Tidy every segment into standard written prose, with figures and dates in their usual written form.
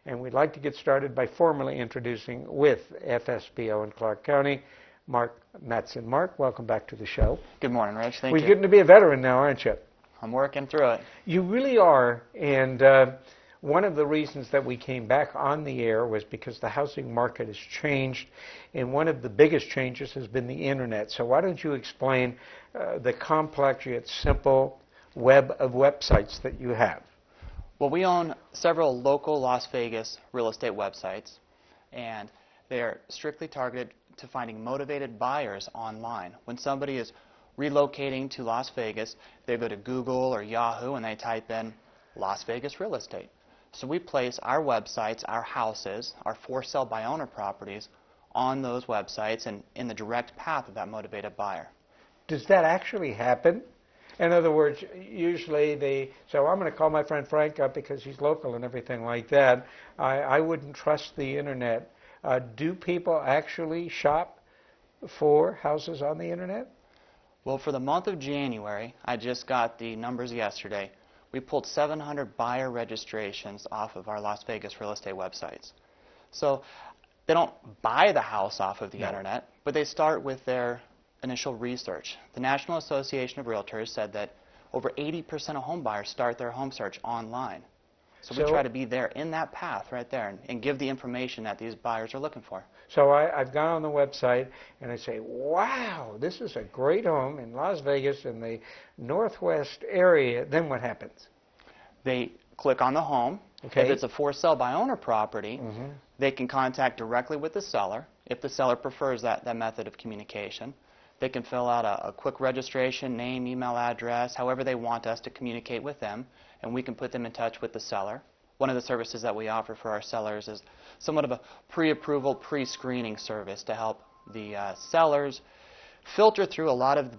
and we'd like to get started by formally introducing with FSBO in Clark County, Mark Matson. Mark, welcome back to the show. Good morning, Rich. Thank you. Well, you're getting to be a veteran now, aren't you? I'm working through it. You really are, and one of the reasons that we came back on the air was because the housing market has changed, and one of the biggest changes has been the internet. So why don't you explain the complex yet simple web of websites that you have? Well, we own several local Las Vegas real estate websites, and they're strictly targeted to finding motivated buyers online. When somebody is relocating to Las Vegas, they go to Google or Yahoo and they type in Las Vegas real estate. So we place our websites, our houses, our for sale by owner properties on those websites and in the direct path of that motivated buyer. Does that actually happen? In other words, usually so I'm going to call my friend Frank up because he's local and everything like that. I wouldn't trust the internet. Do people actually shop for houses on the internet? Well, for the month of January, I just got the numbers yesterday. We pulled 700 buyer registrations off of our Las Vegas real estate websites. So they don't buy the house off of the internet, but they start with their initial research. The National Association of Realtors said that over 80% of home buyers start their home search online. So we try to be there in that path right there and give the information that these buyers are looking for. So I've gone on the website and I say, wow, this is a great home in Las Vegas in the northwest area. Then what happens? They click on the home. Okay. If it's a for sale by owner property, they can contact directly with the seller if the seller prefers that method of communication. They can fill out a quick registration, name, email address, however they want us to communicate with them, and we can put them in touch with the seller. One of the services that we offer for our sellers is somewhat of a pre-approval, pre-screening service to help the sellers filter through a lot of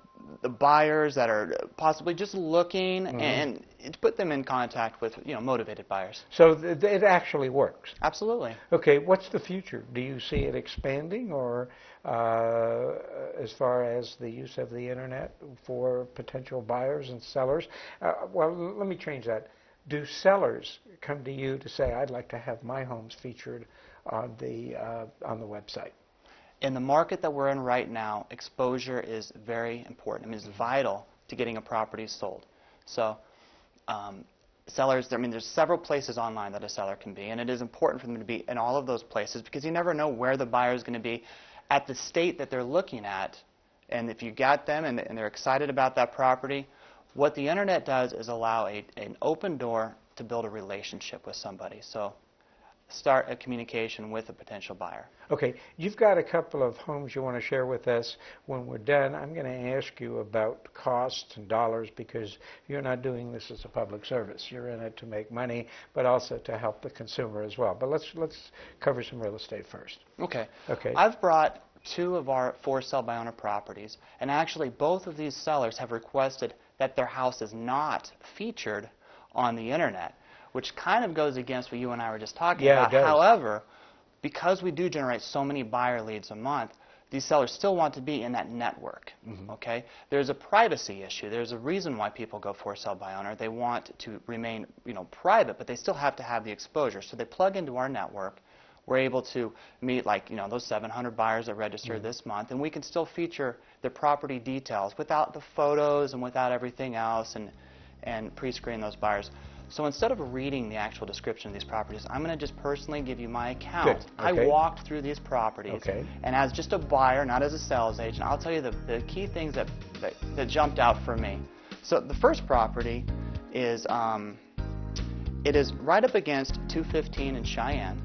the buyers that are possibly just looking and put them in contact with motivated buyers. So it actually works? Absolutely. Okay, what's the future? Do you see it expanding or as far as the use of the internet for potential buyers and sellers? Well, let me change that. Do sellers come to you to say, I'd like to have my homes featured on the website? In the market that we're in right now, exposure is very important. I mean, it's vital to getting a property sold. So sellers, there's several places online that a seller can be, and it is important for them to be in all of those places because you never know where the buyer is going to be at the state that they're looking at. And if you got them and they're excited about that property, what the internet does is allow an open door to build a relationship with somebody. So start a communication with a potential buyer. Okay, you've got a couple of homes you want to share with us. When we're done, I'm going to ask you about costs and dollars because you're not doing this as a public service. You're in it to make money, but also to help the consumer as well. But let's cover some real estate first. Okay. Okay. I've brought two of our for sale by owner properties, and actually both of these sellers have requested that their house is not featured on the internet, which kind of goes against what you and I were just talking about. It does. However, because we do generate so many buyer leads a month, these sellers still want to be in that network. Okay? There's a privacy issue. There's a reason why people go for sale by owner. They want to remain, private, but they still have to have the exposure. So they plug into our network. We're able to meet those 700 buyers that registered this month, and we can still feature their property details without the photos and without everything else and pre-screen those buyers. So instead of reading the actual description of these properties, I'm going to just personally give you my account. Good. Okay. I walked through these properties, and as just a buyer, not as a sales agent, I'll tell you the key things that jumped out for me. So the first property is it is right up against 215 in Cheyenne.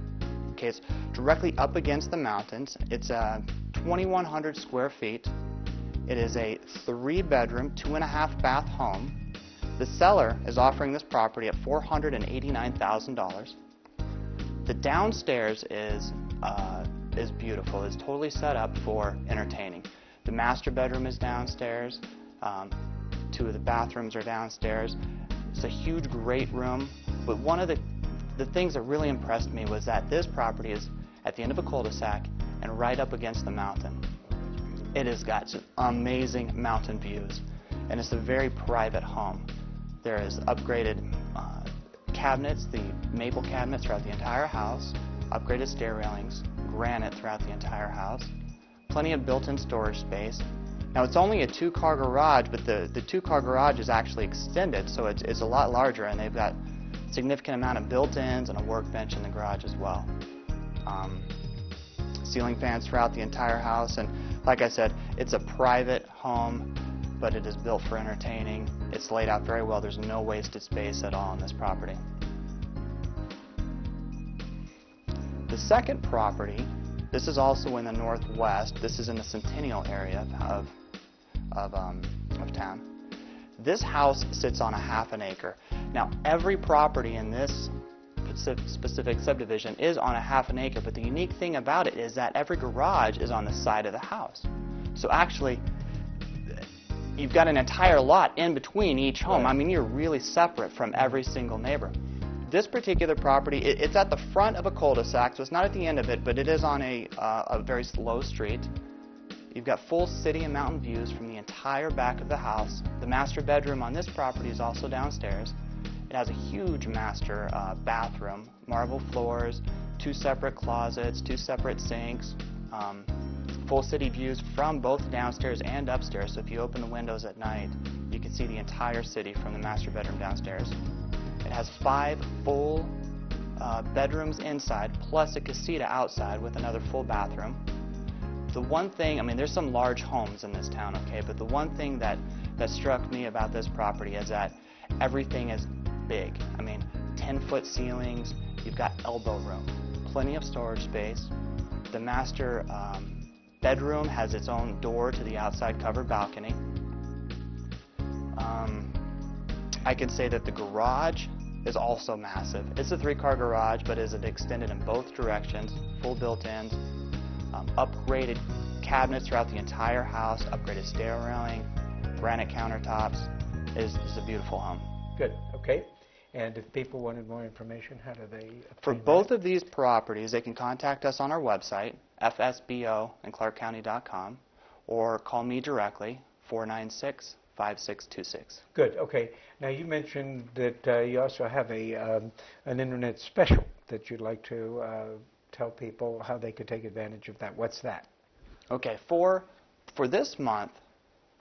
Okay, it's directly up against the mountains. It's 2,100 square feet. It is a 3-bedroom, 2.5-bath home. The seller is offering this property at $489,000. The downstairs is beautiful. It's totally set up for entertaining. The master bedroom is downstairs. 2 of the bathrooms are downstairs. It's a huge, great room. But one of the things that really impressed me was that this property is at the end of a cul-de-sac and right up against the mountain. It has got just amazing mountain views, and it's a very private home. There is upgraded cabinets, the maple cabinets throughout the entire house, upgraded stair railings, granite throughout the entire house, plenty of built-in storage space. Now it's only a 2-car garage, but the 2-car garage is actually extended, so it's a lot larger, and they've got a significant amount of built-ins and a workbench in the garage as well. Ceiling fans throughout the entire house, and like I said, it's a private home, but it is built for entertaining. It's laid out very well. There's no wasted space at all on this property. The second property, this is also in the northwest. This is in the Centennial area of town. This house sits on a half an acre. Now, every property in this specific subdivision is on a half an acre, but the unique thing about it is that every garage is on the side of the house. So actually, you've got an entire lot in between each home. Right. I mean, you're really separate from every single neighbor. This particular property, it's at the front of a cul-de-sac, so it's not at the end of it, but it is on a very slow street. You've got full city and mountain views from the entire back of the house. The master bedroom on this property is also downstairs. It has a huge master bathroom, marble floors, 2 separate closets, 2 separate sinks, full city views from both downstairs and upstairs. So if you open the windows at night, you can see the entire city from the master bedroom downstairs. It has 5 full bedrooms inside, plus a casita outside with another full bathroom. The one thing, I mean, there's some large homes in this town, okay, but the one thing that struck me about this property is that everything is big. I mean, 10-foot ceilings, you've got elbow room, plenty of storage space. The master bedroom has its own door to the outside covered balcony. I can say that the garage is also massive. It's a 3-car garage, but is extended in both directions, full built-ins, upgraded cabinets throughout the entire house, upgraded stair railing, granite countertops. It's a beautiful home. Good. Okay. And if people wanted more information, how do they obtain For that? both of these properties, they can contact us on our website, FSBO and ClarkCounty.com, or call me directly, 496-5626. Good. Okay. Now you mentioned that you also have an internet special that you'd like to tell people how they could take advantage of that. What's that? Okay. For this month,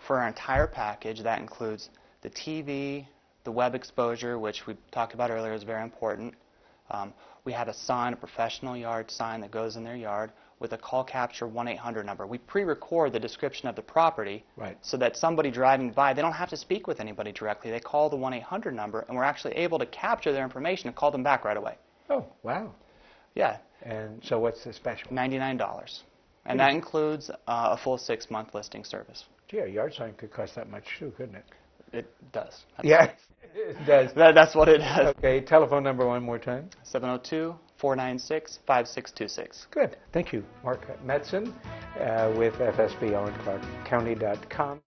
for our entire package, that includes the TV, the web exposure, which we talked about earlier is very important. We have a sign, a professional yard sign that goes in their yard with a call capture 1-800 number. We pre-record the description of the property, right, so that somebody driving by, they don't have to speak with anybody directly. They call the 1-800 number, and we're actually able to capture their information and call them back right away. Oh, wow. Yeah. And so what's the special? $99. And that includes a full 6-month listing service. Gee, a yard sign could cost that much too, couldn't it? It does. Yeah, it does. That's what it does. Okay, telephone number one more time. 702-496-5626. Good. Thank you. Mark Metzen with FSBO and ClarkCounty.com.